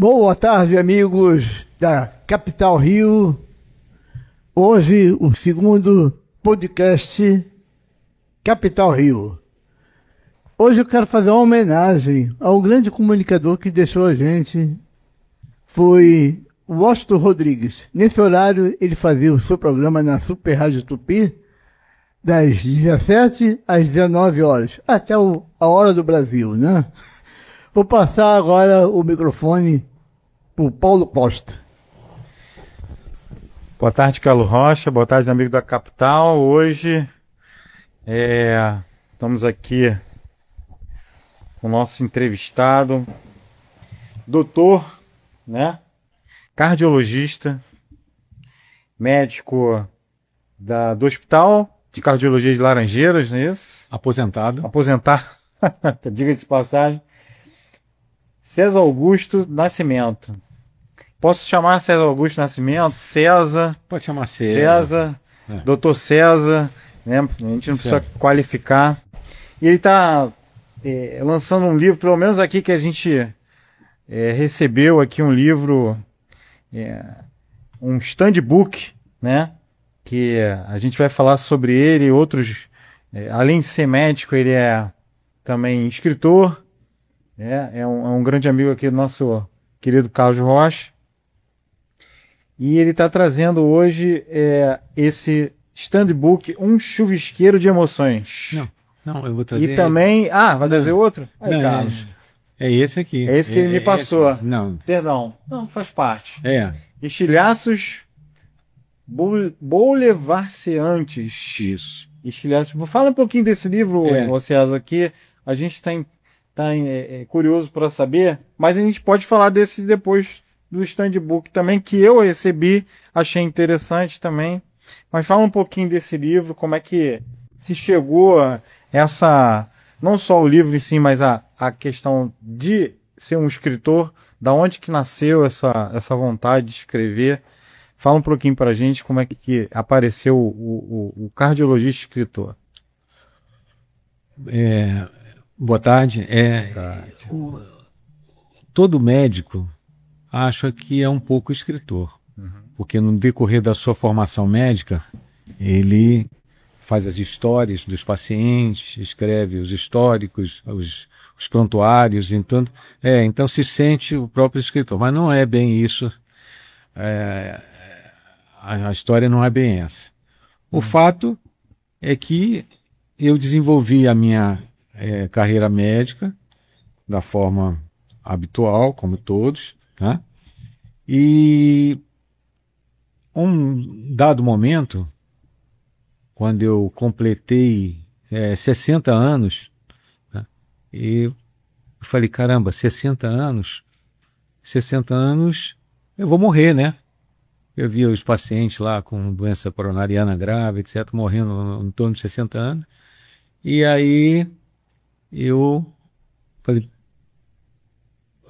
Boa tarde, amigos da Capital Rio. Hoje, o segundo podcast Capital Rio. Hoje eu quero fazer uma homenagem ao grande comunicador que deixou a gente. Foi o Washington Rodrigues. Nesse horário, ele fazia o seu programa na Super Rádio Tupi, das 17 às 19 horas, até a hora do Brasil, né? Vou passar agora o microfone para o Paulo Costa. Boa tarde, Carlos Rocha. Boa tarde, amigo da Capital. Hoje estamos aqui com o nosso entrevistado, doutor, né? Cardiologista, médico do Hospital de Cardiologia de Laranjeiras, não é isso? Aposentado, diga-se de passagem. César Augusto Nascimento. Posso chamar César Augusto Nascimento? César. Pode chamar César. Doutor César, né? A gente não precisa qualificar. E ele está lançando um livro, pelo menos aqui que a gente recebeu aqui um livro, um stand-book, né? Que a gente vai falar sobre ele e outros. Além de ser médico, ele é também escritor. É um grande amigo aqui do nosso querido Carlos Rocha. E ele está trazendo hoje esse stand-book, Um Chuvisqueiro de Emoções. Não, eu vou trazer... E também... vai trazer outro? Não, Carlos. É esse aqui. É esse que ele me passou. Esse. Não. Perdão. Não, faz parte. Estilhaços boulevarseantes. Isso. Estilhaços. Fala um pouquinho desse livro, César, aqui. A gente está curioso para saber, mas a gente pode falar desse depois do stand-book também, que eu recebi, achei interessante também. Mas fala um pouquinho desse livro, como é que se chegou a não só o livro em si, mas a questão de ser um escritor, da onde que nasceu essa vontade de escrever. Fala um pouquinho para a gente como é que apareceu o cardiologista escritor. Boa tarde. Todo médico acha que é um pouco escritor, porque no decorrer da sua formação médica, ele faz as histórias dos pacientes, escreve os históricos, os prontuários, então se sente o próprio escritor, mas não é bem isso, a história não é bem essa. O fato é que eu desenvolvi a minha carreira médica da forma habitual, como todos, né? E um dado momento, quando eu completei 60 anos, né? E eu falei, caramba, 60 anos, eu vou morrer, né? Eu via os pacientes lá com doença coronariana grave, etc., morrendo em torno de 60 anos. E aí eu falei,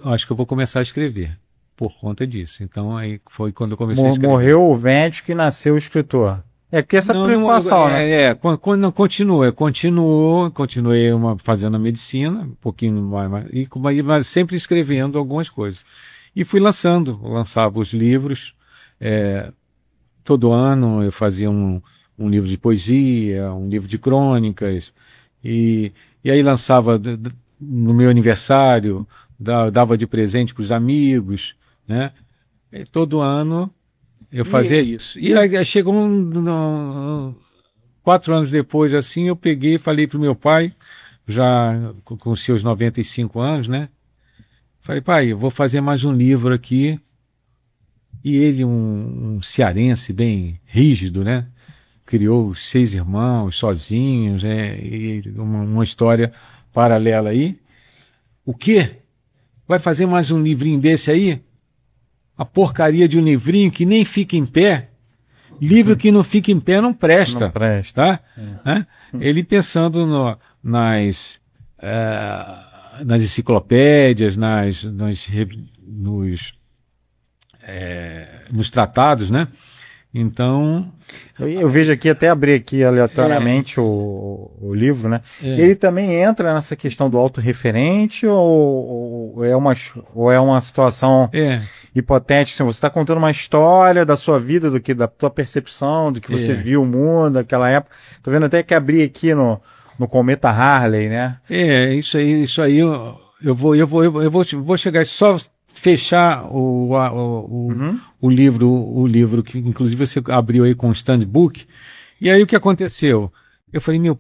acho que eu vou começar a escrever por conta disso. Então aí foi quando eu comecei a escrever. Morreu o médico e nasceu o escritor. Porque essa preocupação, né? Continuei fazendo a medicina, um pouquinho mais, mas sempre escrevendo algumas coisas. E fui lançava os livros. Todo ano eu fazia um livro de poesia, um livro de crônicas, e aí lançava no meu aniversário, dava de presente para os amigos, né? E todo ano eu fazia isso. E aí chegou 4 anos depois, assim, eu peguei e falei para o meu pai, já com seus 95 anos, né? Falei, pai, eu vou fazer mais um livro aqui. E ele, um cearense bem rígido, né? Criou 6 irmãos sozinhos, né? E uma história paralela aí. O quê? Vai fazer mais um livrinho desse aí? A porcaria de um livrinho que nem fica em pé. Livro que não fica em pé não presta. Não presta. Tá? Ele pensando nas enciclopédias, nos tratados, né? Então... Eu vejo aqui, até abrir aqui aleatoriamente o livro, né? Ele também entra nessa questão do autorreferente ou é uma situação hipotética? Assim, você está contando uma história da sua vida, da sua percepção, do que você viu o mundo naquela época. Tô vendo até que abri aqui no Cometa Harley, né? Isso aí eu vou chegar só fechar o livro que inclusive você abriu aí com o Standbook. E aí o que aconteceu? Eu falei, meu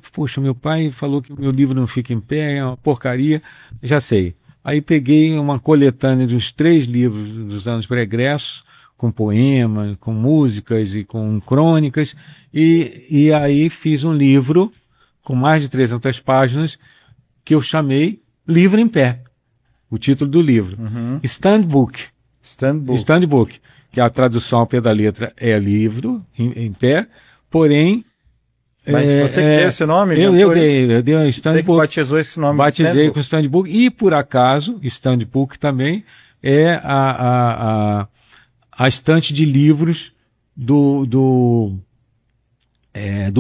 pai falou que o meu livro não fica em pé, é uma porcaria, já sei. Aí peguei uma coletânea de uns 3 livros dos anos pregressos, com poemas, com músicas e com crônicas, e aí fiz um livro com mais de 300 páginas que eu chamei Livro em Pé. O título do livro. Standbook, que a tradução ao pé da letra é livro em pé, porém... Mas você que deu esse nome? Eu dei um Standbook. Você que batizou esse nome? Batizei com Standbook, e por acaso, Standbook também é a estante de livros do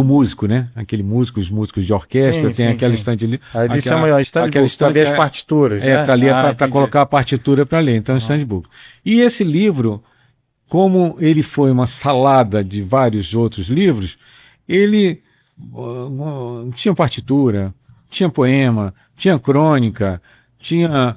músico, né? Aquele músico, os músicos de orquestra, tem aquela estante ali. Aí eles chamam a Standbook para ver as partituras, né? Para ler, para colocar a partitura para ler. Então, Standbook. E esse livro, como ele foi uma salada de vários outros livros, ele tinha partitura, tinha poema, tinha crônica, tinha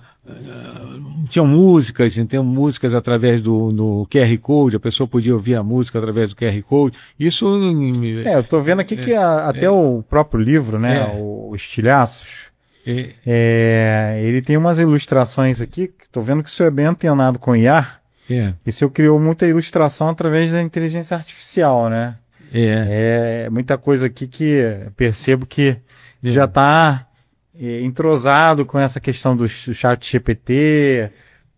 músicas, então músicas através do QR Code, a pessoa podia ouvir a música através do QR Code. Isso... eu estou vendo aqui que até o próprio livro, né, o Estilhaços, ele tem umas ilustrações aqui, estou vendo que o senhor é bem antenado com IA, e o senhor criou muita ilustração através da inteligência artificial, né? Muita coisa aqui que percebo que já está entrosado com essa questão do chat GPT,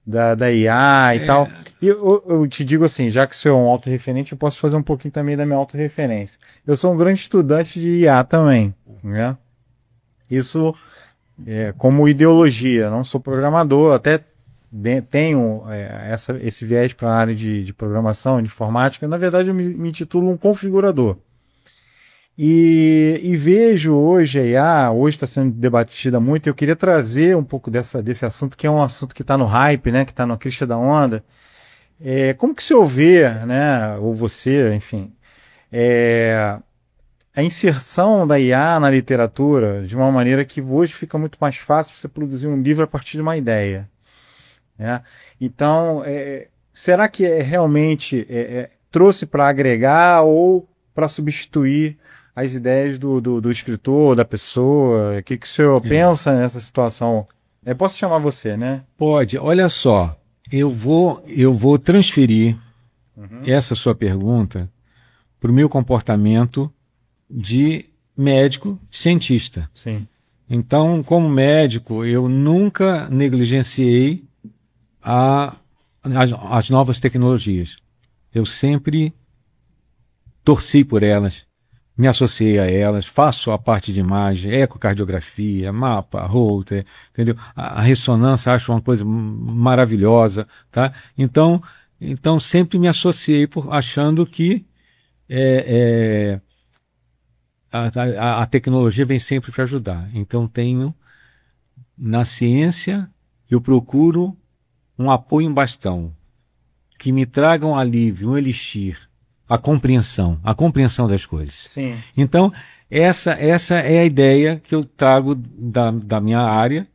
da IA e tal. E eu te digo assim, já que você é um autorreferente, eu posso fazer um pouquinho também da minha autorreferência. Eu sou um grande estudante de IA também, né? Isso como ideologia, não sou programador, até tenho esse viés para a área de programação, de informática. Na verdade, eu me intitulo um configurador. E vejo hoje a IA, hoje está sendo debatida muito, eu queria trazer um pouco desse assunto, que é um assunto que está no hype, né, que está na crista da onda. Como que o senhor vê, né, ou você, enfim, a inserção da IA na literatura de uma maneira que hoje fica muito mais fácil você produzir um livro a partir de uma ideia, né? Então, será que realmente trouxe para agregar ou para substituir as ideias do escritor, da pessoa? O que o senhor pensa nessa situação? Posso chamar você, né? Pode. Olha só, eu vou transferir essa sua pergunta para o meu comportamento de médico cientista. Sim. Então, como médico, eu nunca negligenciei as novas tecnologias. Eu sempre torci por elas, me associei a elas, faço a parte de imagem, ecocardiografia, mapa, Holter, entendeu? A ressonância acho uma coisa maravilhosa, tá? Então sempre me associei achando que a tecnologia vem sempre para ajudar. Então na ciência, eu procuro um apoio, um bastão, que me traga um alívio, um elixir, a compreensão das coisas. Sim. Então, essa é a ideia que eu trago da minha área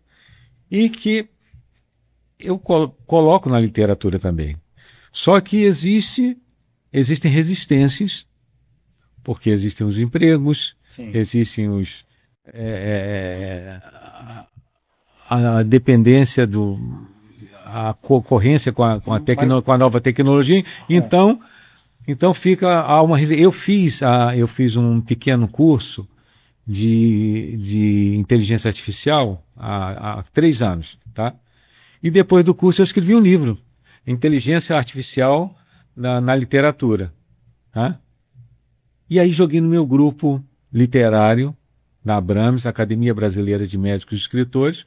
e que eu coloco na literatura também. Só que existem resistências, porque existem os empregos, Sim. existem a dependência a concorrência com a nova tecnologia. Então fica eu fiz um pequeno curso de inteligência artificial há 3 anos, tá? E depois do curso eu escrevi um livro, Inteligência Artificial na Literatura, tá? E aí joguei no meu grupo literário da Abrams, Academia Brasileira de Médicos e Escritores.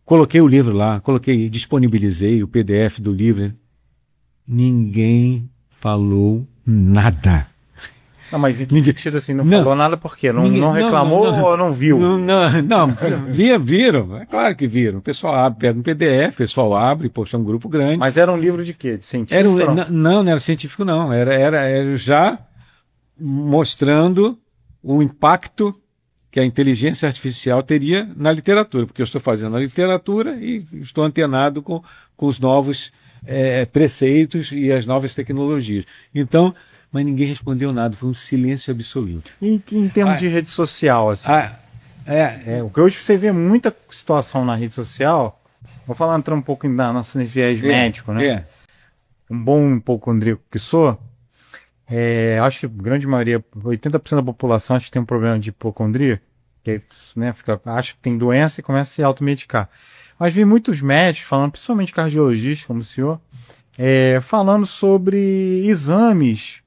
Coloquei o livro lá, disponibilizei o PDF do livro. Ninguém falou nada. Não, mas em que sentido assim, não falou nada por quê? Não reclamou ou não viu? Viram, é claro que viram. O pessoal abre, pega um PDF, o pessoal abre, poxa, é um grupo grande. Mas era um livro de quê? De científico? Não era científico não, era já mostrando o impacto que a inteligência artificial teria na literatura, porque eu estou fazendo a literatura e estou antenado com os novos preceitos e as novas tecnologias. Então, mas ninguém respondeu nada, foi um silêncio absoluto. E em termos de rede social, assim? Porque hoje você vê muita situação na rede social, vou falar entrando um pouco na nossa viés médico, né? Um bom hipocondríaco que sou, acho que a grande maioria, 80% da população acho que tem um problema de hipocondria, que né, acha que tem doença e começa a se automedicar. Mas vi muitos médicos falando, principalmente cardiologistas, como o senhor, falando sobre exames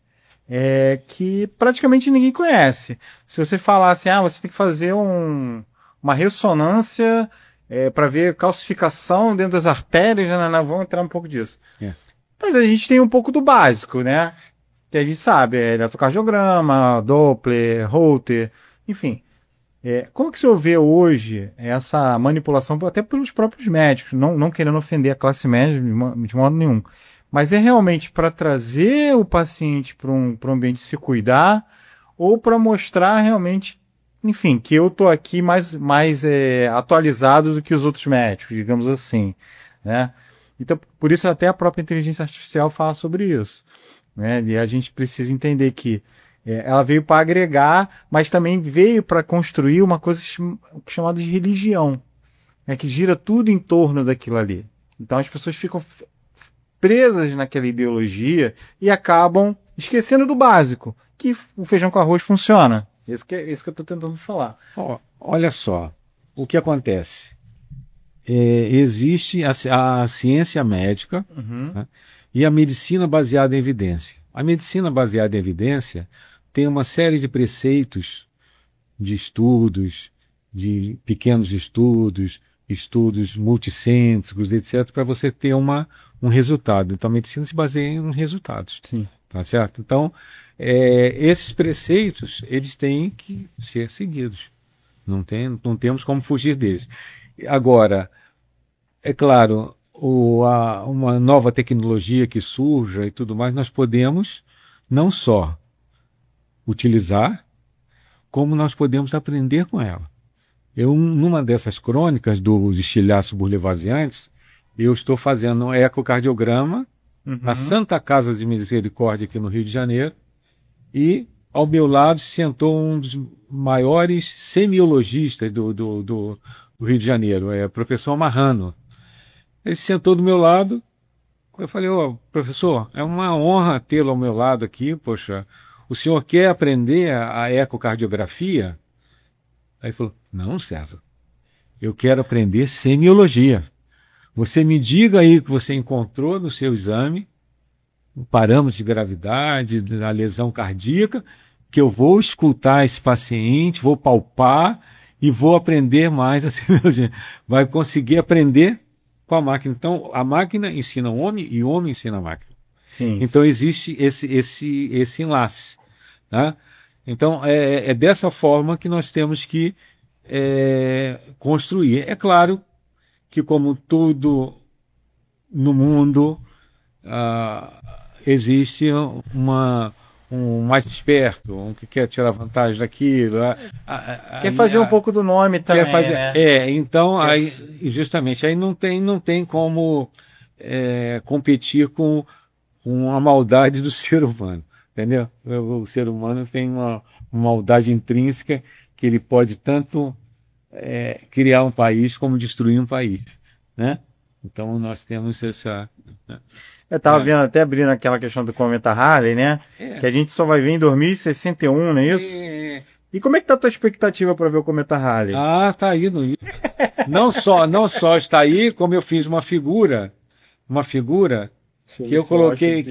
que praticamente ninguém conhece. Se você falar assim, você tem que fazer uma ressonância para ver calcificação dentro das artérias, vamos entrar um pouco disso. Mas a gente tem um pouco do básico, né? Que a gente sabe, eletrocardiograma, Doppler, Holter, enfim. Como que o senhor vê hoje essa manipulação, até pelos próprios médicos, não querendo ofender a classe média de modo nenhum, mas é realmente para trazer o paciente para um ambiente de se cuidar ou para mostrar realmente, enfim, que eu estou aqui mais atualizado do que os outros médicos, digamos assim, né? Então, por isso até a própria inteligência artificial fala sobre isso, né? E a gente precisa entender que ela veio para agregar, mas também veio para construir uma coisa chamada de religião, que gira tudo em torno daquilo ali. Então as pessoas ficam presas naquela ideologia e acabam esquecendo do básico, que o feijão com arroz funciona. Isso que eu estou tentando falar. Olha só, o que acontece? Existe a ciência médica, né, e a medicina baseada em evidência. A medicina baseada em evidência tem uma série de preceitos de estudos, de pequenos estudos multicêntricos, etc., para você ter um resultado. Então, a medicina se baseia em resultados. Sim. Tá certo? Então, esses preceitos, eles têm que ser seguidos. Não temos como fugir deles. Agora, é claro, uma nova tecnologia que surja e tudo mais, nós podemos não só utilizar, como nós podemos aprender com ela. Numa dessas crônicas dos estilhaços burlevaziantes, eu estou fazendo um ecocardiograma na Santa Casa de Misericórdia aqui no Rio de Janeiro, e ao meu lado sentou um dos maiores semiologistas do Rio de Janeiro, o professor Marrano. Ele sentou do meu lado, eu falei, professor, é uma honra tê-lo ao meu lado aqui, poxa, o senhor quer aprender a ecocardiografia? Aí ele falou, não, César, eu quero aprender semiologia. Você me diga aí o que você encontrou no seu exame, o parâmetro de gravidade, da lesão cardíaca, que eu vou escutar esse paciente, vou palpar e vou aprender mais a semiologia. Vai conseguir aprender com a máquina. Então, a máquina ensina o homem e o homem ensina a máquina. Sim. Então, existe esse enlace. Tá? Então, é dessa forma que nós temos que construir. É claro que, como tudo no mundo, existe um mais esperto, um que quer tirar vantagem daquilo. Quer fazer um pouco do nome também, né? Então, aí, justamente, aí não tem como competir com a maldade do ser humano, entendeu? O ser humano tem uma maldade intrínseca que ele pode tanto criar um país como destruir um país, né? Então, nós temos essa... Né? Eu estava vendo, até abrindo aquela questão do cometa Halley, né? Que a gente só vai ver em 2061, não é isso? E como é que tá a tua expectativa para ver o cometa Halley? Tá aí no livro. Não só está aí, como eu fiz uma figura que eu coloquei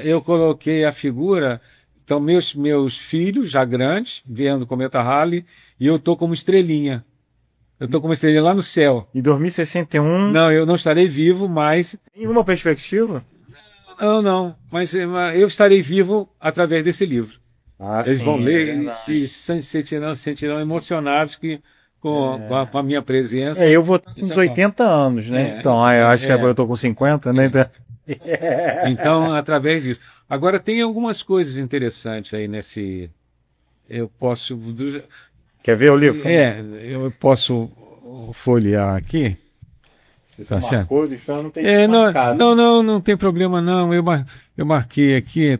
eu coloquei a figura. Então meus filhos já grandes vendo o cometa Halley e eu tô como estrelinha. Eu estou como estrelinha lá no céu. Em 2061... Não, eu não estarei vivo, mas... Em uma perspectiva? Não, mas eu estarei vivo através desse livro. Eles Sim, vão ler e verdade. se sentirão emocionados com a minha presença. Eu vou estar com Isso uns é bom. 80 anos, né? Então, eu acho que agora eu tô com 50, né? Então... Então, através disso. Agora, tem algumas coisas interessantes aí nesse. Eu posso. Quer ver o livro? Eu posso folhear aqui. Tá certo? Marcou, deixou, não tem Não tem problema não. Eu marquei aqui,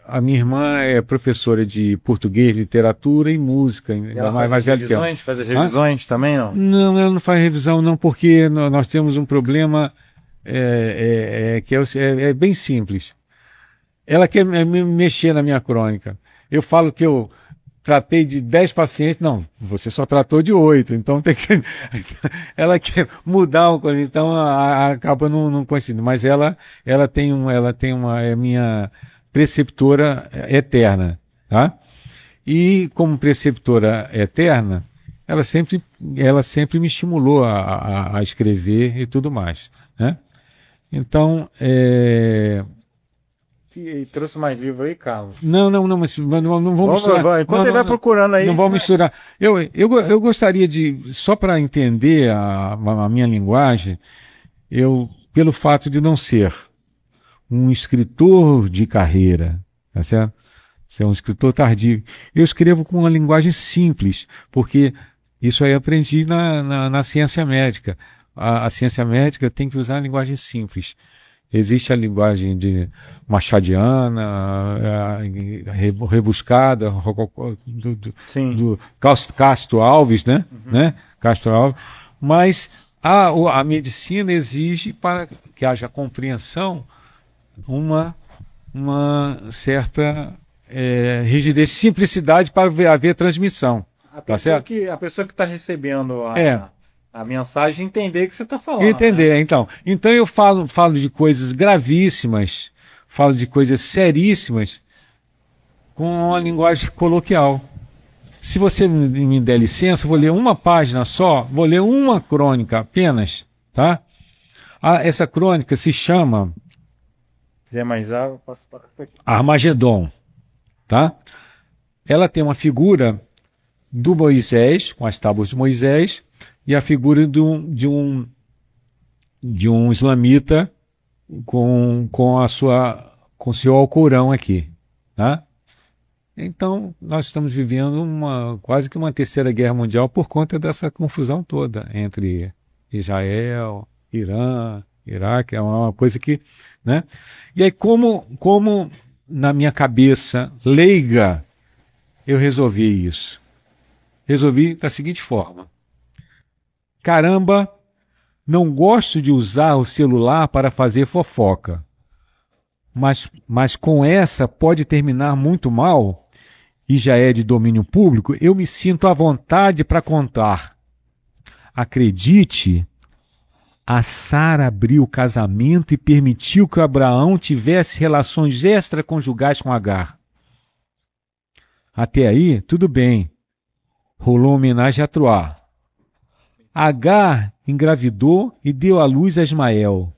a minha irmã é professora de português, literatura e música, ela mais faz as velha que eu. revisões? Faz as revisões também, não? Não, ela não faz revisão não, porque nós temos um problema que é bem simples. Ela quer mexer na minha crônica. Eu falo que eu tratei de 10 pacientes, não, você só tratou de 8, então tem que. Ela quer mudar o coisa, então acaba não coincidindo. Mas ela tem é minha preceptora eterna, tá? E como preceptora eterna, ela sempre me estimulou a escrever e tudo mais, né? Então, E trouxe mais livro aí, Carlos? Não, mas não vamos misturar. Enquanto ele vai procurando aí. Não vamos misturar. Eu gostaria de, só para entender a minha linguagem, pelo fato de não ser um escritor de carreira, tá certo? Ser um escritor tardio. Eu escrevo com uma linguagem simples, porque isso aí eu aprendi na ciência médica. A ciência médica tem que usar a linguagem simples. Existe a linguagem de machadiana, rebuscada, do Castro Alves, né? Uhum. Né? Castro Alves. Mas a medicina exige, para que haja compreensão, uma certa rigidez, simplicidade para haver transmissão. A pessoa que está recebendo a mensagem entender o que você está falando. Entender, né? Então eu falo de coisas gravíssimas, falo de coisas seríssimas, com uma linguagem coloquial. Se você me der licença, eu vou ler uma página só, vou ler uma crônica apenas, tá? Essa crônica se chama Se quiser mais água, posso parar aqui. Armagedon, tá? Ela tem uma figura do Moisés, com as tábuas de Moisés, e a figura de um islamita com seu Alcorão aqui, tá? Então, nós estamos vivendo quase que uma terceira guerra mundial por conta dessa confusão toda entre Israel, Irã, Iraque, é uma coisa que, né? E aí, como na minha cabeça leiga, eu resolvi isso. Resolvi da seguinte forma: caramba, não gosto de usar o celular para fazer fofoca, mas com essa pode terminar muito mal e já é de domínio público, eu me sinto à vontade para contar. Acredite, a Sara abriu o casamento e permitiu que o Abraão tivesse relações extraconjugais com Agar. Até aí, tudo bem. Rolou homenagem a Troá. Agar engravidou e deu à luz a Ismael.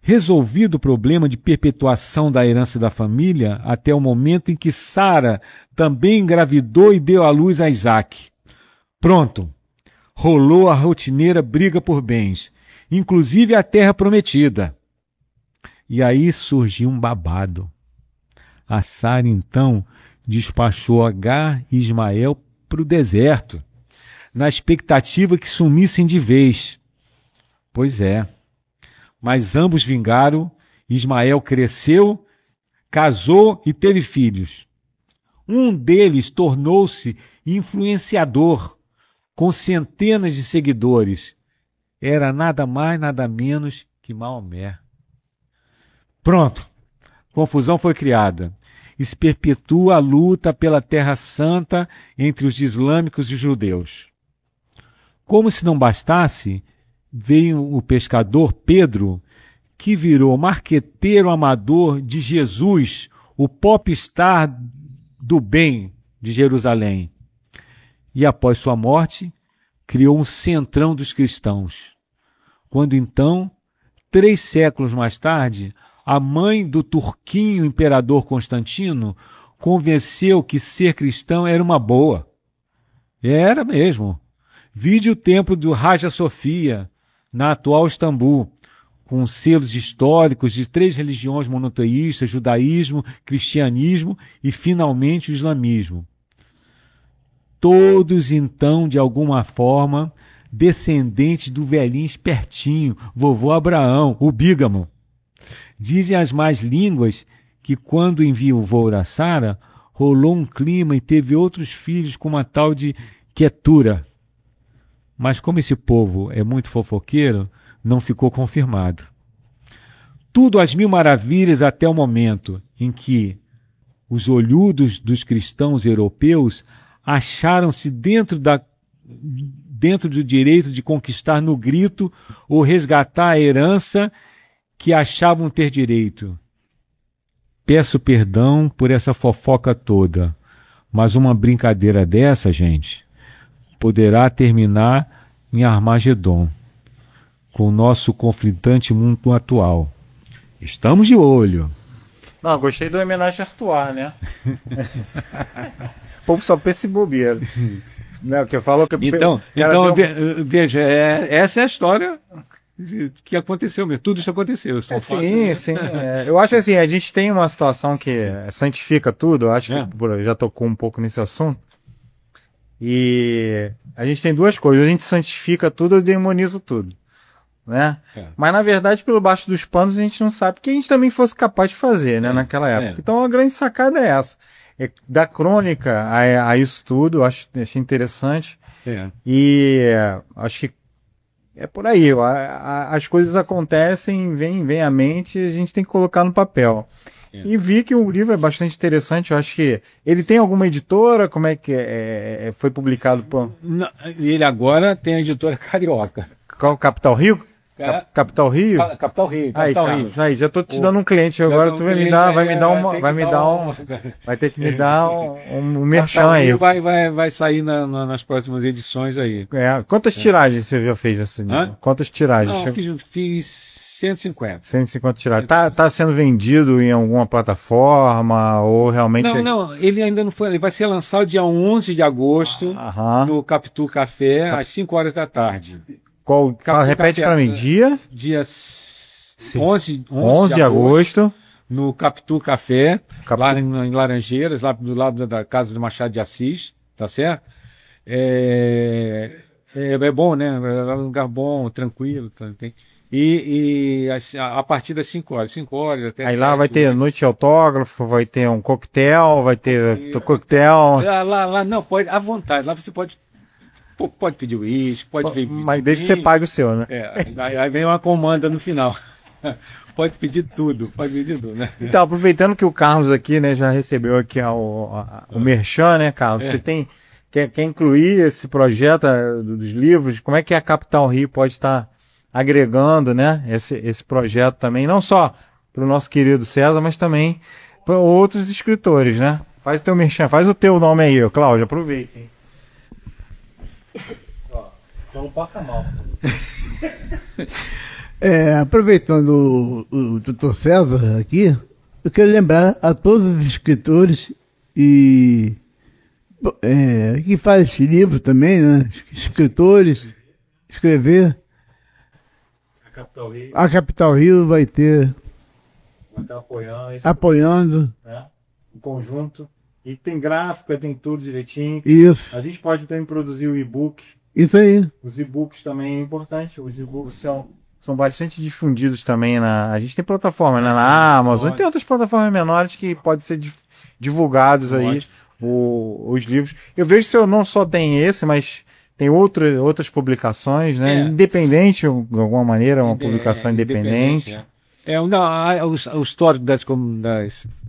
Resolvido o problema de perpetuação da herança da família, até o momento em que Sara também engravidou e deu à luz a Isaac. Pronto. Rolou a rotineira briga por bens, inclusive a terra prometida. E aí surgiu um babado. A Sara, então, despachou Agar e Ismael para o deserto, na expectativa que sumissem de vez. Pois é. Mas ambos vingaram, Ismael cresceu, casou e teve filhos. Um deles tornou-se influenciador, com centenas de seguidores. Era nada mais, nada menos que Maomé. Pronto. Confusão foi criada. Se perpetua a luta pela Terra Santa entre os islâmicos e os judeus. Como se não bastasse, veio o pescador Pedro, que virou marqueteiro amador de Jesus, o popstar do bem de Jerusalém. E após sua morte, criou um centrão dos cristãos. Quando então 3 séculos mais tarde, a mãe do turquinho imperador Constantino convenceu que ser cristão era uma boa. Era mesmo. Vide o templo do Hagia Sofia, na atual Istambul, com selos históricos de 3 religiões monoteístas, judaísmo, cristianismo e, finalmente, o islamismo. Todos, então, de alguma forma, descendentes do velhinho espertinho, vovô Abraão, o bígamo. Dizem as más línguas que, quando enviou Sara, rolou um clima e teve outros filhos com uma tal de Quetura. Mas como esse povo é muito fofoqueiro, não ficou confirmado. Tudo às mil maravilhas até o momento em que os olhudos dos cristãos europeus acharam-se dentro do direito de conquistar no grito ou resgatar a herança que achavam ter direito. Peço perdão por essa fofoca toda, mas uma brincadeira dessa, gente, poderá terminar em Armagedon, com o nosso conflitante mundo atual. Estamos de olho. Não, gostei do homenagem a Artois, né? O povo só pensa em bobeira. Não, que falou que então veja, essa é a história que aconteceu mesmo. Tudo isso aconteceu. Sim. Eu acho assim, a gente tem uma situação que santifica tudo. Eu acho que já tocou um pouco nesse assunto. E a gente tem 2 coisas. A gente santifica tudo, eu demonizo tudo. Né? Mas na verdade, pelo baixo dos panos, a gente não sabe que a gente também fosse capaz de fazer, né, naquela época. Então a grande sacada é essa. Da crônica a isso tudo, eu achei interessante. E acho que é por aí. As coisas acontecem, vem à mente e a gente tem que colocar no papel. E vi que o livro é bastante interessante. Eu acho que ele tem alguma editora? Como é que foi publicado por... Não, ele agora tem a editora Carioca. Qual? Capital Rio? Capital Rio? Capital Rio. Aí, já tô te dando um cliente agora, tu vai ter que me dar um merchan aí. Vai sair nas próximas edições aí. Quantas tiragens você já fez assim? Quantas tiragens? Não, fiz 150. 150 tiragens. Tá sendo vendido em alguma plataforma ou realmente... Não, ele ainda não foi. Ele vai ser lançado dia 11 de agosto no Capitu Café, às 5 horas da tarde. Qual? Repete para mim. Dia 11 de agosto. No Capitu Café, lá em Laranjeiras, lá do lado da Casa do Machado de Assis, tá certo? É bom, né? É um lugar bom, tranquilo. E a partir das 5 horas até aí 7, lá vai ter noite de autógrafo, vai ter um coquetel, vai ter coquetel. Lá não, pode, à vontade. Lá você pode pedir uísque, pode pedir. Mas desde que você pague o seu, né? Aí vem uma comanda no final. Pode pedir tudo, né? Então, aproveitando que o Carlos aqui, né, já recebeu aqui o merchan, né, Carlos? Você quer incluir esse projeto dos livros? Como é que a Capital Rio pode estar agregando, né, esse projeto também, não só para o nosso querido César, mas também para outros escritores, né? Faz o teu merchan, faz o teu nome aí, Cláudio, aproveita, hein? Só não passa mal. Aproveitando o Dr. César aqui, eu quero lembrar a todos os escritores que faz livro também, né? Escritores, escrever. A Capital Rio vai estar apoiando. Né? O conjunto. E tem gráfica, tem tudo direitinho. Isso. A gente pode também produzir o e-book. Isso aí. Os e-books também é importante. Os e-books são bastante difundidos também. A gente tem plataforma, né? Na Amazon. E tem outras plataformas menores que podem ser divulgados aí os livros. Eu vejo que não só tem esse, mas tem outras publicações, né? Independente, de alguma maneira, uma publicação independente. O histórico das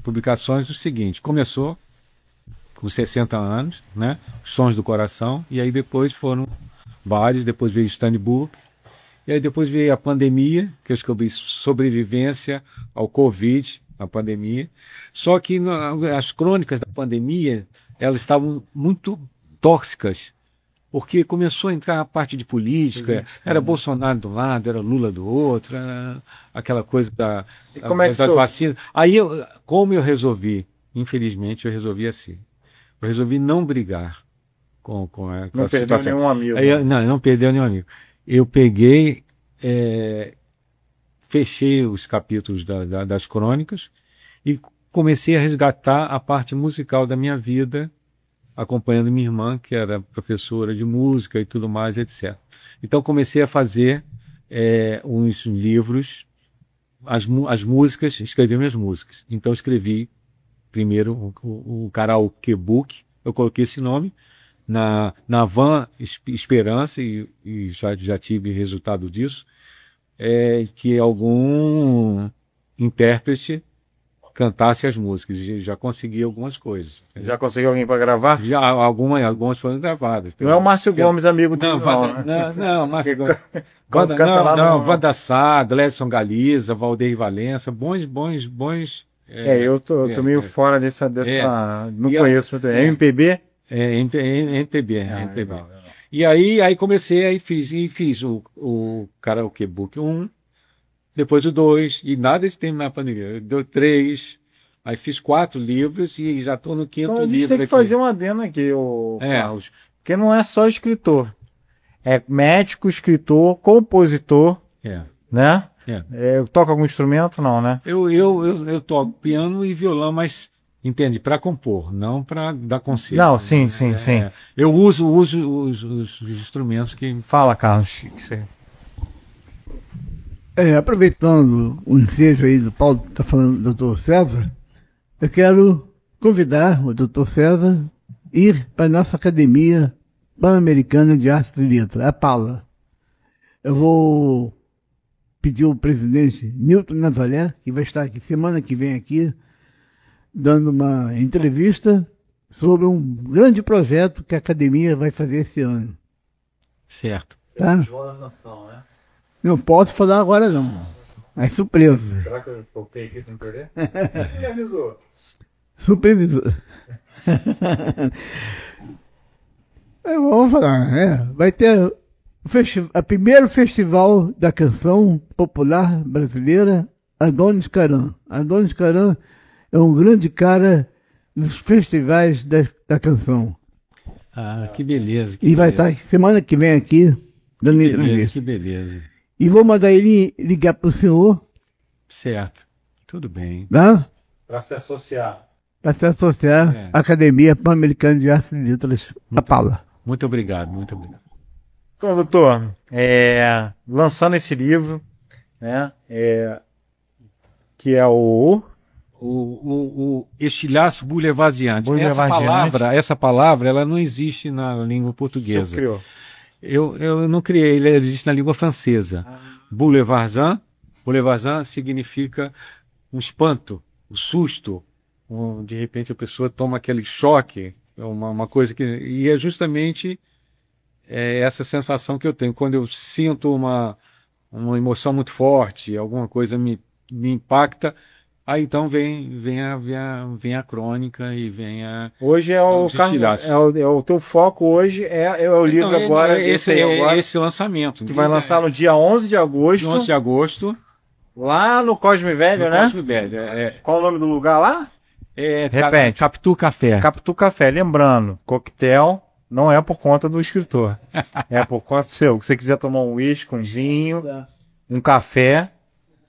publicações é o seguinte: começou com 60 anos, né? Sons do Coração, e aí depois foram vários, depois veio Stanbook, e aí depois veio a pandemia, que eu escrevi sobrevivência ao Covid, a pandemia. Só que as crônicas da pandemia, elas estavam muito tóxicas, porque começou a entrar a parte de política, era Bolsonaro de um lado, era Lula do outro, era aquela coisa das vacinas. Aí, como eu resolvi, infelizmente, eu resolvi assim. Eu resolvi não brigar com a Não perdeu nenhum amigo. Aí, não perdeu nenhum amigo. Eu peguei, fechei os capítulos das crônicas e comecei a resgatar a parte musical da minha vida, acompanhando minha irmã, que era professora de música e tudo mais, etc. Então comecei a fazer uns livros, as músicas, escrever minhas músicas. Então escrevi primeiro o Karaokê Book, eu coloquei esse nome, na Van Esperança, e já tive resultado disso, que algum intérprete cantasse as músicas, e já consegui algumas coisas. Já conseguiu alguém para gravar? Já, algumas foram gravadas. Não é o Márcio Gomes, amigo dele, não, Márcio Gomes. Não, Wanda Sá, Gledson Galiza, Valdeir Valença, bons. Eu tô meio fora dessa não conheço muito. MPB? MPB. Legal. E aí comecei, fiz o Karaokê Book 1, depois o 2, e nada de terminar a pandemia. Deu 3, aí fiz 4 livros e já estou no 5º livro. Então a gente tem que fazer um adendo aqui, Carlos, porque não é só escritor. É médico, escritor, compositor, né? Toca algum instrumento? Não, né? Eu toco piano e violão, mas, entende, para compor, não para dar conselho. Não, sim. Eu uso os instrumentos que... Fala, Carlos. Aproveitando o ensejo aí do Paulo que está falando do Dr. César, eu quero convidar o Dr. César a ir para a nossa Academia Pan-Americana de Artes e Letras, a PALA. Eu vou pedir ao presidente Nilton Nazaré, que vai estar aqui semana que vem aqui, dando uma entrevista sobre um grande projeto que a Academia vai fazer esse ano. Certo. Tá? Não posso falar agora não. É surpresa. Será que eu voltei aqui sem perder? Quem avisou? Supervisor. Vamos falar, vai ter o primeiro festival da canção popular brasileira, Adonis Caran. Adonis Caran é um grande cara dos festivais da canção. Ah, que beleza. E vai estar semana que vem aqui, dando entrevista. Que beleza. E vou mandar ele ligar para o senhor. Certo. Tudo bem. Tá? Para se associar. Para se associar à Academia Pan-Americana de Artes e Letras, a PALA. Muito obrigado. Então, doutor, lançando esse livro, né, que é o estilhaço boulevardiante. Essa palavra, ela não existe na língua portuguesa. Você criou? Eu não criei, ele existe na língua francesa. Boulevardin significa um espanto, um susto. De repente a pessoa toma aquele choque, uma coisa que... E é justamente essa sensação que eu tenho. Quando eu sinto uma emoção muito forte, alguma coisa me impacta, aí então vem a crônica e vem a... Hoje é o teu foco hoje, é o livro então, agora. Esse lançamento. Que vai lançar no dia 11 de agosto. 11 de agosto. Lá no Cosme Velho, né? Cosme Velho. Qual o nome do lugar lá? Repete. Capitu Café. Capitu Café. Lembrando, coquetel não é por conta do escritor. É por conta seu. Se você quiser tomar um uísque, um vinho, um café,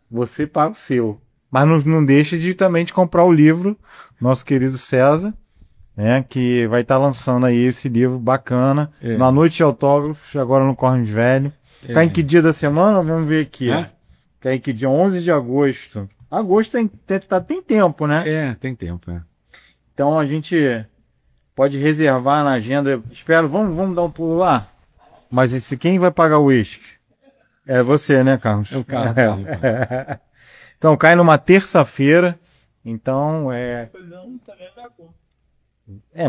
você paga o seu. Mas não deixe também de comprar o livro, nosso querido César, né, que vai estar lançando aí esse livro bacana, na Noite de Autógrafos, agora no Cosme Velho. Cai em que dia da semana? Vamos ver aqui. Cai em que dia? 11 de agosto. Agosto tem tempo, né? Tem tempo, Então a gente pode reservar na agenda. Espero, vamos dar um pulo lá. Mas quem vai pagar o uísque? É você, né, Carlos? É o Carlos. Então cai numa terça-feira. Então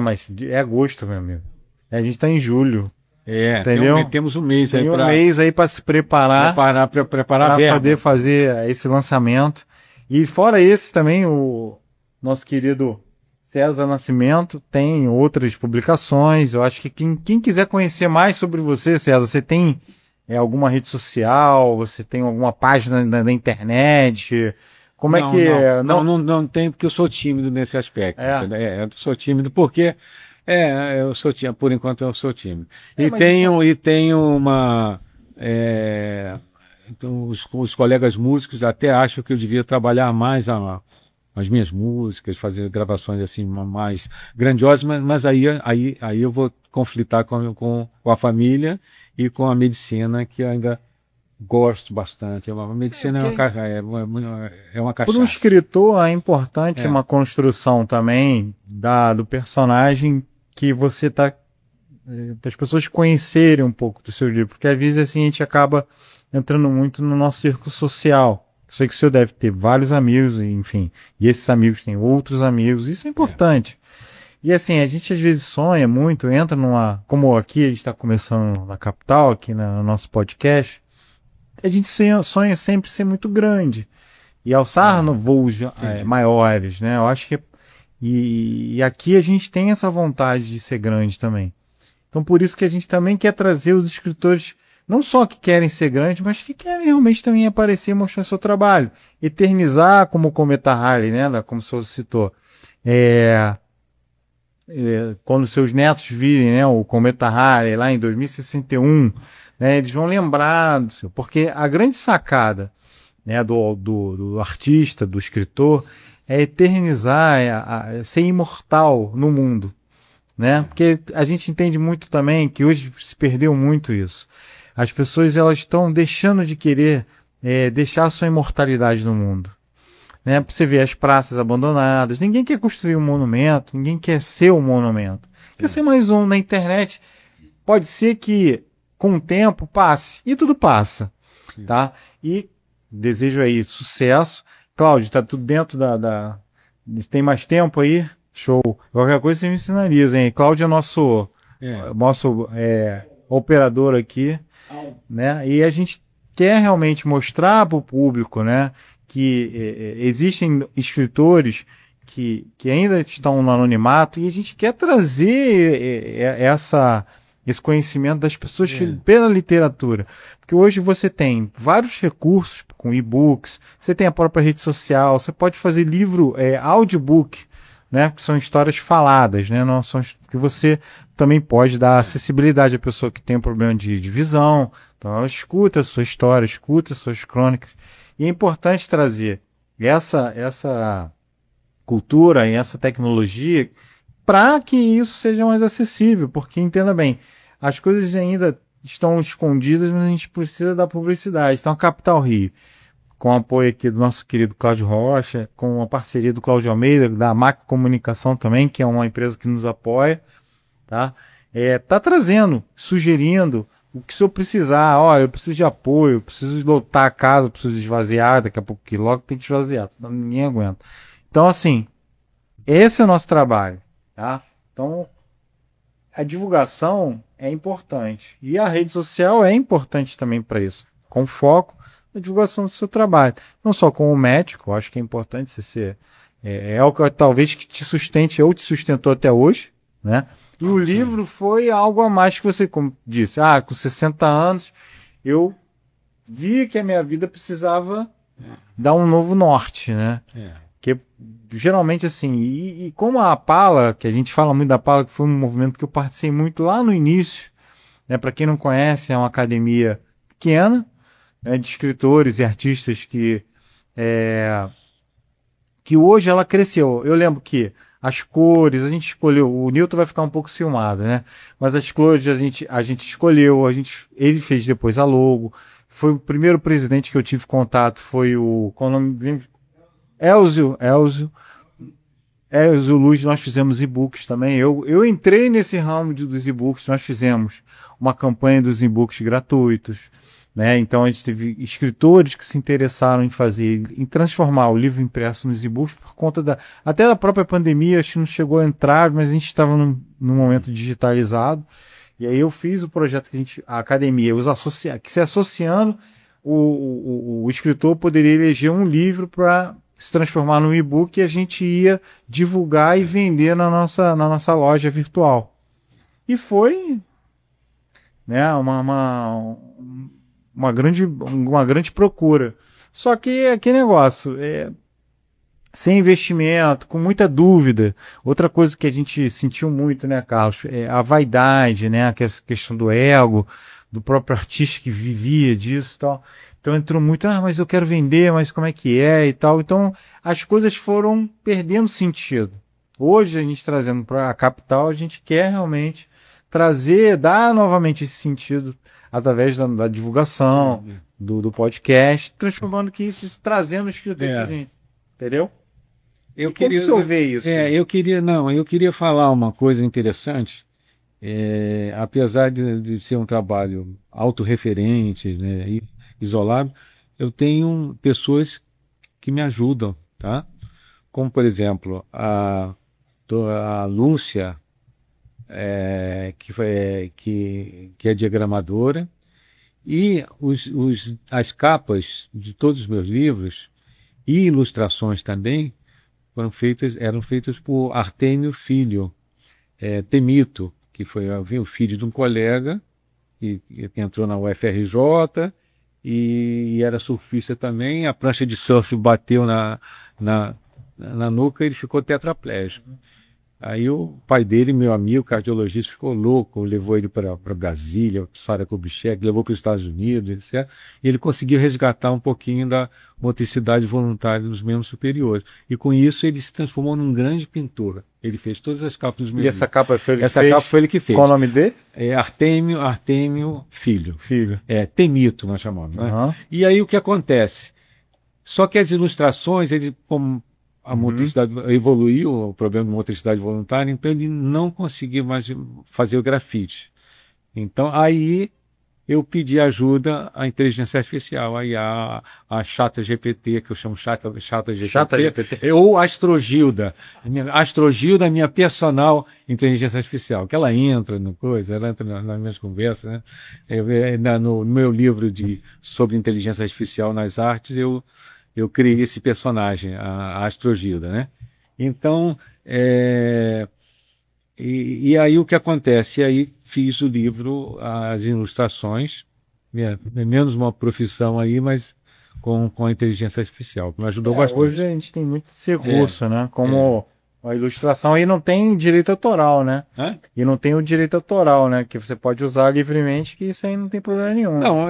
mas é agosto, meu amigo. A gente está em julho. Entendeu? Temos um mês aí para... mês aí para se preparar. Preparar para poder fazer esse lançamento. E fora esse também, o nosso querido César Nascimento, tem outras publicações. Eu acho que quem quiser conhecer mais sobre você, César, você tem alguma rede social, você tem alguma página na internet? Como é que... Não tem, porque eu sou tímido nesse aspecto. Eu sou tímido porque... eu sou tímido, por enquanto eu sou tímido. E tenho uma... então, os colegas músicos até acham que eu devia trabalhar mais as minhas músicas, fazer gravações assim mais grandiosas, mas aí eu vou conflitar com a família e com a medicina, que eu ainda gosto bastante. A medicina é uma cachaça. Para um escritor é importante uma construção também do personagem, que você está... das pessoas conhecerem um pouco do seu livro, porque às vezes assim a gente acaba entrando muito no nosso círculo social. Eu sei que o senhor deve ter vários amigos, enfim, e esses amigos têm outros amigos, isso é importante. E assim, a gente às vezes sonha muito, entra como aqui a gente está começando na Capital, aqui no nosso podcast, a gente sonha sempre ser muito grande e alçar voos maiores, né? Eu acho que e aqui a gente tem essa vontade de ser grande também. Então por isso que a gente também quer trazer os escritores, não só que querem ser grandes, mas que querem realmente também aparecer e mostrar seu trabalho. Eternizar, como o Cometa Halley, né? Como o senhor citou. Quando seus netos virem, né, o Cometa Halley lá em 2061, né, eles vão lembrar do seu, porque a grande sacada, né, do artista, do escritor, é eternizar, ser imortal no mundo, né? Porque a gente entende muito também que hoje se perdeu muito isso. As pessoas elas estão deixando de querer deixar a sua imortalidade no mundo. Né? Você vê as praças abandonadas, ninguém quer construir um monumento, ninguém quer ser um monumento. Quer ser mais um na internet. Pode ser que com o tempo passe, e tudo passa. Tá? E desejo aí sucesso. Cláudio, está tudo dentro tem mais tempo aí? Show. Qualquer coisa você me sinaliza, hein? Cláudio é nosso operador aqui, né? E a gente quer realmente mostrar para o público, né, que existem escritores que ainda estão no anonimato, e a gente quer trazer esse conhecimento das pessoas pela literatura. Porque hoje você tem vários recursos com e-books, você tem a própria rede social, você pode fazer livro, audiobook, né, que são histórias faladas, né, não são, que você também pode dar acessibilidade à pessoa que tem um problema de visão, então ela escuta a sua história, escuta as suas crônicas, e é importante trazer essa cultura e essa tecnologia para que isso seja mais acessível, porque entenda bem, as coisas ainda estão escondidas, mas a gente precisa da publicidade. Então a Capital Rio, com o apoio aqui do nosso querido Cláudio Rocha, com a parceria do Cláudio Almeida, da Mac Comunicação também, que é uma empresa que nos apoia, tá? Tá trazendo, sugerindo o que o senhor precisar. Olha, eu preciso de apoio, eu preciso lotar a casa, eu preciso esvaziar, daqui a pouco que logo tem que esvaziar, senão ninguém aguenta. Então, assim, esse é o nosso trabalho, tá? Então, a divulgação é importante. E a rede social é importante também para isso, com foco na divulgação do seu trabalho. Não só como médico, eu acho que é importante você ser... algo talvez que te sustente ou te sustentou até hoje, né? E o livro foi algo a mais que você, como disse, com 60 anos, eu vi que a minha vida precisava dar um novo norte, né? Que geralmente assim, e como a Pala, que a gente fala muito da Pala, que foi um movimento que eu participei muito lá no início, né? Para quem não conhece, é uma academia pequena, né, de escritores e artistas que hoje ela cresceu. Eu lembro que as cores, a gente escolheu, o Newton vai ficar um pouco ciumado, né? Mas as cores a gente escolheu, ele fez depois a logo. Foi o primeiro presidente que eu tive contato, foi qual o nome dele? Elzio Luz. Nós fizemos e-books também. Eu entrei nesse ramo dos e-books, nós fizemos uma campanha dos e-books gratuitos, né? Então a gente teve escritores que se interessaram em transformar o livro impresso nos e-books por conta até da própria pandemia. Acho que não chegou a entrar, mas a gente estava num momento digitalizado. E aí eu fiz o projeto que a academia, que se associando, o escritor poderia eleger um livro para se transformar num e-book e a gente ia divulgar e vender na nossa loja virtual. E foi, né, uma grande procura. Só que aquele negócio, sem investimento, com muita dúvida. Outra coisa que a gente sentiu muito, né, Carlos, é a vaidade, né, a questão do ego, do próprio artista que vivia disso e tal. Então entrou muito, mas eu quero vender, mas como é que é e tal. Então as coisas foram perdendo sentido. Hoje a gente trazendo para a capital, a gente quer realmente dar novamente esse sentido através da divulgação, do podcast, transformando isso, trazendo o escritor pra gente. Entendeu? Eu queria absorver isso. Eu queria falar uma coisa interessante. Apesar de ser um trabalho autorreferente, né, e isolado, eu tenho pessoas que me ajudam, tá? Como, por exemplo, a Lúcia, que é diagramadora, e as capas de todos os meus livros e ilustrações também eram feitas por Artêmio Filho, Temito, que foi o filho de um colega que entrou na UFRJ e era surfista também. A prancha de surf bateu na nuca e ele ficou tetraplégico. Aí o pai dele, meu amigo, cardiologista, ficou louco, levou ele para Brasília, Sara Kubitschek, levou para os Estados Unidos, etc. E ele conseguiu resgatar um pouquinho da motricidade voluntária dos membros superiores. E com isso ele se transformou num grande pintor. Ele fez todas as capas dos meus livros. Essa capa foi ele que fez? Essa capa foi ele que fez. Qual o nome dele? Artêmio Filho. Temito, nós chamamos. Né? Uhum. E aí o que acontece? Só que as ilustrações, como a motricidade evoluiu, o problema de motricidade voluntária, então ele não conseguiu mais fazer o grafite. Então aí eu pedi ajuda à inteligência artificial, aí a Chata GPT, que eu chamo Chata GPT, ou Astrogilda. Astrogilda é minha personal inteligência artificial, que ela entra nas minhas conversas, né? No meu livro sobre inteligência artificial nas artes, eu criei esse personagem, a Astrogilda, né? Então, e aí o que acontece? E aí fiz o livro, as ilustrações, menos uma profissão aí, mas com a inteligência artificial, que me ajudou bastante. Hoje a gente tem muito esse recurso, né? Como a ilustração aí não tem direito autoral, né? E não tem o direito autoral, né? Que você pode usar livremente, que isso aí não tem problema nenhum. Não,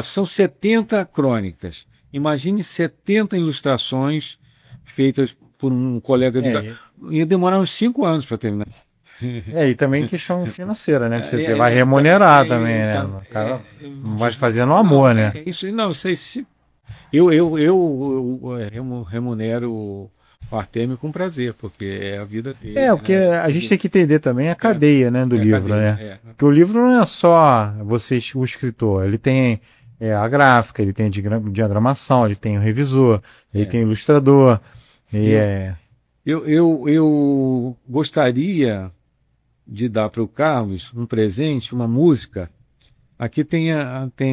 são 70 crônicas. Imagine 70 ilustrações feitas por um colega de... Ia demorar uns 5 anos para terminar. E também questão financeira, né? Que você vai remunerar também, né? O cara não vai fazer no amor, né? Eu remunero o Artêmio com prazer, porque é a vida dele. Porque a gente tem que entender também a cadeia, né, do livro, né? Porque o livro não é só você, o escritor, ele tem a gráfica, ele tem a diagramação, ele tem o revisor, ele tem o ilustrador. Eu gostaria de dar para o Carlos um presente, uma música. Aqui tem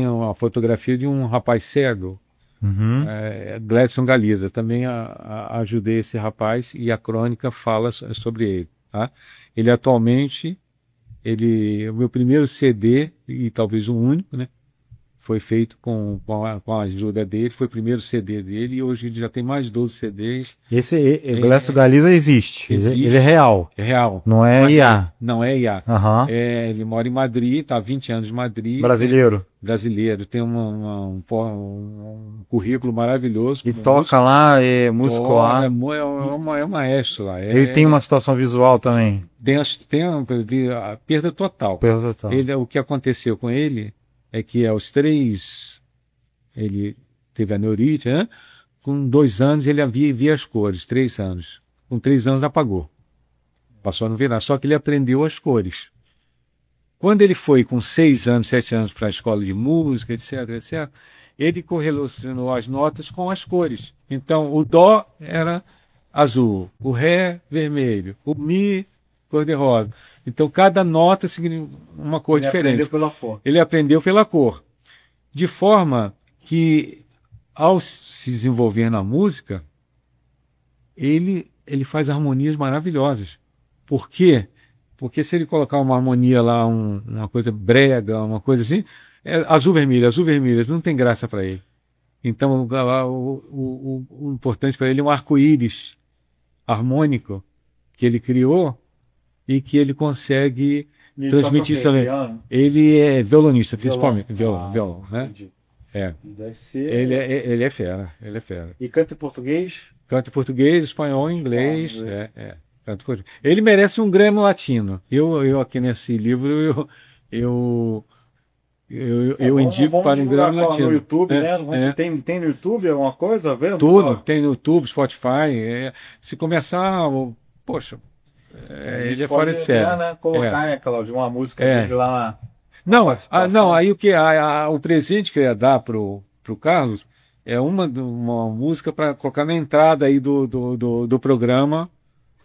uma fotografia de um rapaz cego, Gladson Galiza. Também ajudei esse rapaz e a crônica fala sobre ele. Tá? Ele atualmente, o meu primeiro CD, e talvez o único, né? Foi feito com a ajuda dele, foi o primeiro CD dele, e hoje ele já tem mais de 12 CDs. Esse Gladson Galiza existe. Ele é real. É real. Não é IA. Não é IA. Uhum. Ele mora em Madrid, está há 20 anos em Madrid. Brasileiro. Tem um currículo maravilhoso. E toca lá, músico lá. É maestro lá. Ele tem uma situação visual também. Tem a perda total. O que aconteceu com ele é que aos 3, ele teve a neurite, né? Com 2 anos ele via as cores, 3 anos. Com 3 anos apagou. Passou a não ver nada, só que ele aprendeu as cores. Quando ele foi com 6 anos, 7 anos para a escola de música, etc., ele correlacionou as notas com as cores. Então, o Dó era azul, o Ré, vermelho, o Mi, cor-de-rosa. Então, cada nota significa uma cor diferente. Ele aprendeu pela cor. De forma que, ao se desenvolver na música, ele faz harmonias maravilhosas. Por quê? Porque se ele colocar uma harmonia lá, uma coisa brega, uma coisa assim, azul vermelho, não tem graça para ele. Então o importante para ele é um arco-íris harmônico que ele criou e que ele consegue transmitir isso. Ele é violonista, principalmente. Violão, né? Entendi. É. Deve ser. Ele é fera. E canta em português? Canta em português, espanhol, inglês. Ele merece um Grammy Latino. Eu aqui nesse livro, eu indico para um Grammy Latino. No YouTube, né? Tem no YouTube alguma coisa a ver? Tudo, tem no YouTube, Spotify. Se começar, poxa, ele é fora de série. Né, colocar, Cláudio, uma música dele lá na... Não, aí o presente que eu ia dar pro Carlos é uma música para colocar na entrada aí do programa,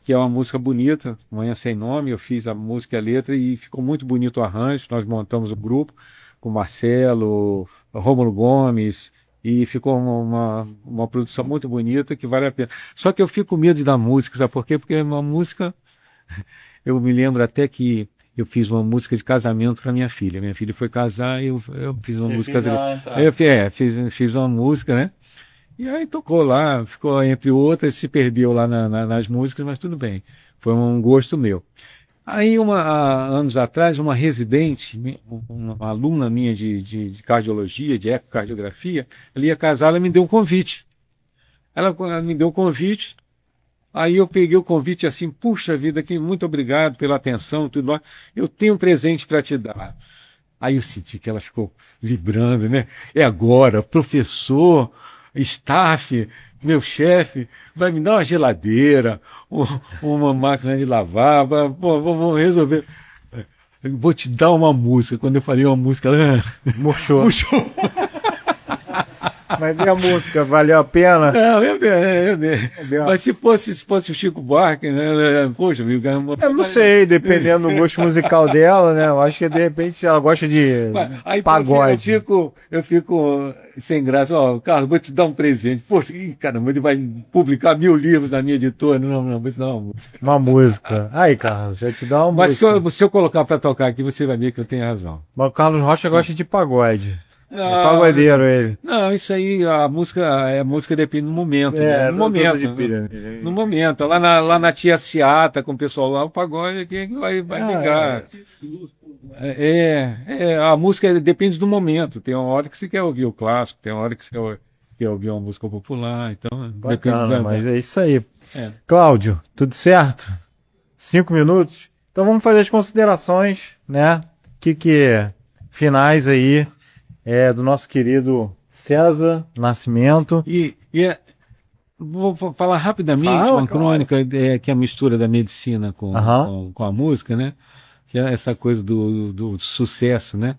que é uma música bonita, Manhã Sem Nome. Eu fiz a música e a letra e ficou muito bonito o arranjo. Nós montamos o grupo com Marcelo, Rômulo Gomes, e ficou uma produção muito bonita que vale a pena. Só que eu fico com medo da música, sabe por quê? Porque é uma música... Eu me lembro até que eu fiz uma música de casamento para minha filha. Minha filha foi casar e eu fiz uma música... Fiz uma música, né? E aí tocou lá, ficou entre outras, se perdeu lá nas músicas, mas tudo bem. Foi um gosto meu. Aí, anos atrás, uma residente, uma aluna minha de cardiologia, de ecocardiografia, ela ia casar, ela me deu um convite. Ela me deu um convite, aí eu peguei o convite assim, puxa vida, que muito obrigado pela atenção, tudo lá. Eu tenho um presente para te dar. Aí eu senti que ela ficou vibrando, né? É agora, professor, staff, meu chefe vai me dar uma geladeira, uma máquina de lavar, vamos resolver. Eu vou te dar uma música. Quando eu falei uma música, ela murchou. Mas e a música? Valeu a pena? Não, mas se fosse o Chico Buarque, né? Poxa, eu não sei, dependendo do gosto musical dela, né? Eu acho que de repente ela gosta de pagode. Eu fico sem graça. Ó, Carlos, vou te dar um presente. Poxa, caramba, ele vai publicar 1000 livros na minha editora. Não, vou te dar uma música. Uma música. Aí, Carlos, já te dá uma música. Mas se eu colocar pra tocar aqui, você vai ver que eu tenho razão. Mas o Carlos Rocha gosta de pagode. É pagodeiro ele. Não, isso aí, a música depende do momento. No momento. Lá na Tia Seata, com o pessoal lá, o pagode que vai ligar. A música depende do momento. Tem uma hora que você quer ouvir o clássico, tem uma hora que você quer ouvir uma música popular. Então, bacana, mas é isso aí. Cláudio, tudo certo? 5 minutos? Então vamos fazer as considerações, né? Finais aí. Do nosso querido César Nascimento. Vou falar rapidamente uma crônica que é a mistura da medicina com a música, né? Que é essa coisa do sucesso, né?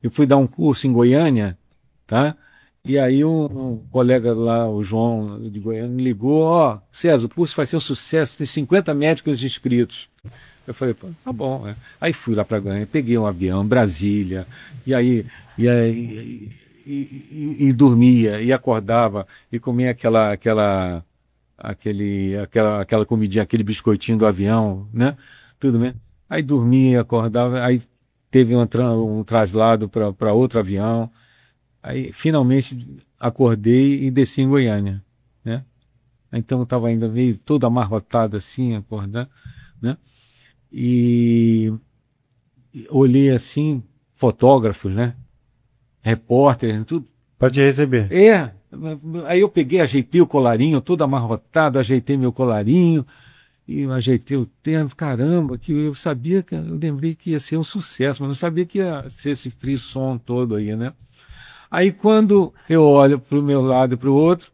Eu fui dar um curso em Goiânia, tá? E aí um colega lá, o João de Goiânia, me ligou: César, o curso vai ser um sucesso, tem 50 médicos inscritos. Eu falei, tá bom. Aí fui lá para Goiânia, peguei um avião, Brasília, e dormia, e acordava, e comia aquela comidinha, aquele biscoitinho do avião, né? Tudo bem. Aí dormia, acordava, aí teve um traslado para outro avião, aí finalmente acordei e desci em Goiânia, né? Então eu estava ainda meio todo amarrotado assim, acordando, né? E olhei assim, fotógrafos, né? Repórteres, tudo. Pode receber. Aí eu peguei, ajeitei o colarinho, todo amarrotado, ajeitei meu colarinho, e ajeitei o terno, caramba, que eu lembrei que ia ser um sucesso, mas não sabia que ia ser esse frisson todo aí, né? Aí quando eu olho para o meu lado e para o outro,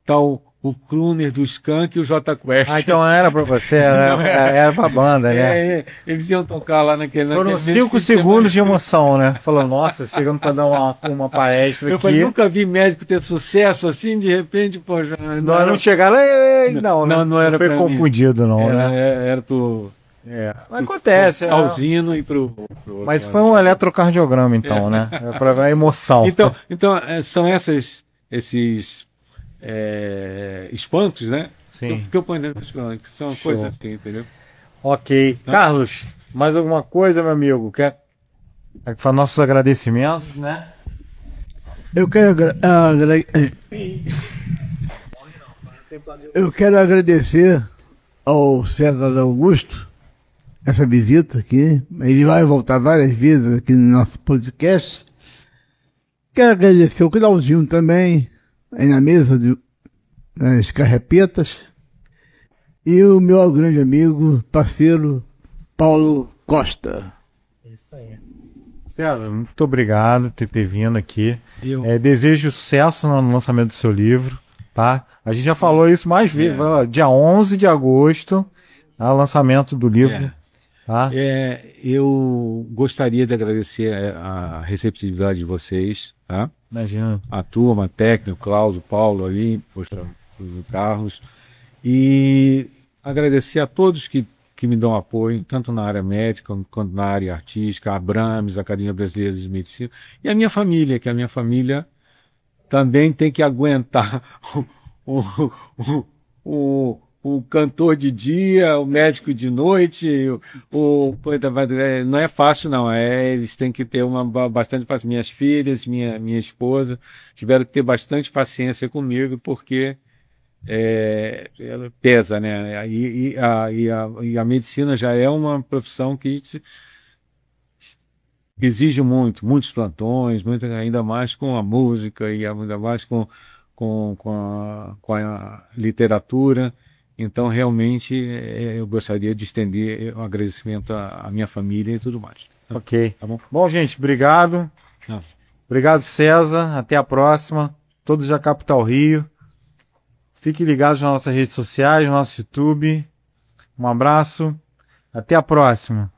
tá o crooner do Skank e o Jota Quest. Então era pra você, era pra banda, né? Eles iam tocar lá naquele... Foram 5 segundos de emoção, né? Falou, nossa, chegando pra dar uma palestra aqui. Eu falei, nunca vi médico ter sucesso assim, de repente, pô, já... Não chegaram, não era foi confundido, não, né? Era pro... Acontece. Pro Alzino e pro mas foi um eletrocardiograma, então, né? É pra ver a emoção. Então são esses espantos, né? Sim. Que eu ponho dentro das crônicas. São Show. coisas assim, entendeu? Ok. Tá. Carlos, mais alguma coisa, meu amigo? Quer fazer nossos agradecimentos, né? Eu quero agradecer ao César Augusto essa visita aqui. Ele vai voltar várias vezes aqui no nosso podcast. Quero agradecer o Claudinho também, aí na mesa das carrepetas. E o meu grande amigo, parceiro, Paulo Costa. Isso aí. César, muito obrigado por ter vindo aqui. Eu, Desejo sucesso no lançamento do seu livro, tá? A gente já falou isso mais vezes. Dia 11 de agosto, o lançamento do livro. Tá? eu gostaria de agradecer a receptividade de vocês, tá? Imagina. A turma, técnico, Cláudio, Paulo ali, o Carlos, e agradecer a todos que me dão apoio, tanto na área médica quanto na área artística, a Abrames, a Academia Brasileira de Medicina, e a minha família, que a minha família também tem que aguentar o cantor de dia, o médico de noite, não é fácil não, eles têm que ter bastante paciência. Minhas filhas, minha esposa tiveram que ter bastante paciência comigo, porque ela pesa, né? E a medicina já é uma profissão que exige muitos plantões, ainda mais com a música e ainda mais com a literatura. Então, realmente, eu gostaria de estender o agradecimento à minha família e tudo mais. Ok. Tá bom? Bom, gente, obrigado. Obrigado, César. Até a próxima. Todos da Capital Rio. Fiquem ligados nas nossas redes sociais, no nosso YouTube. Um abraço. Até a próxima.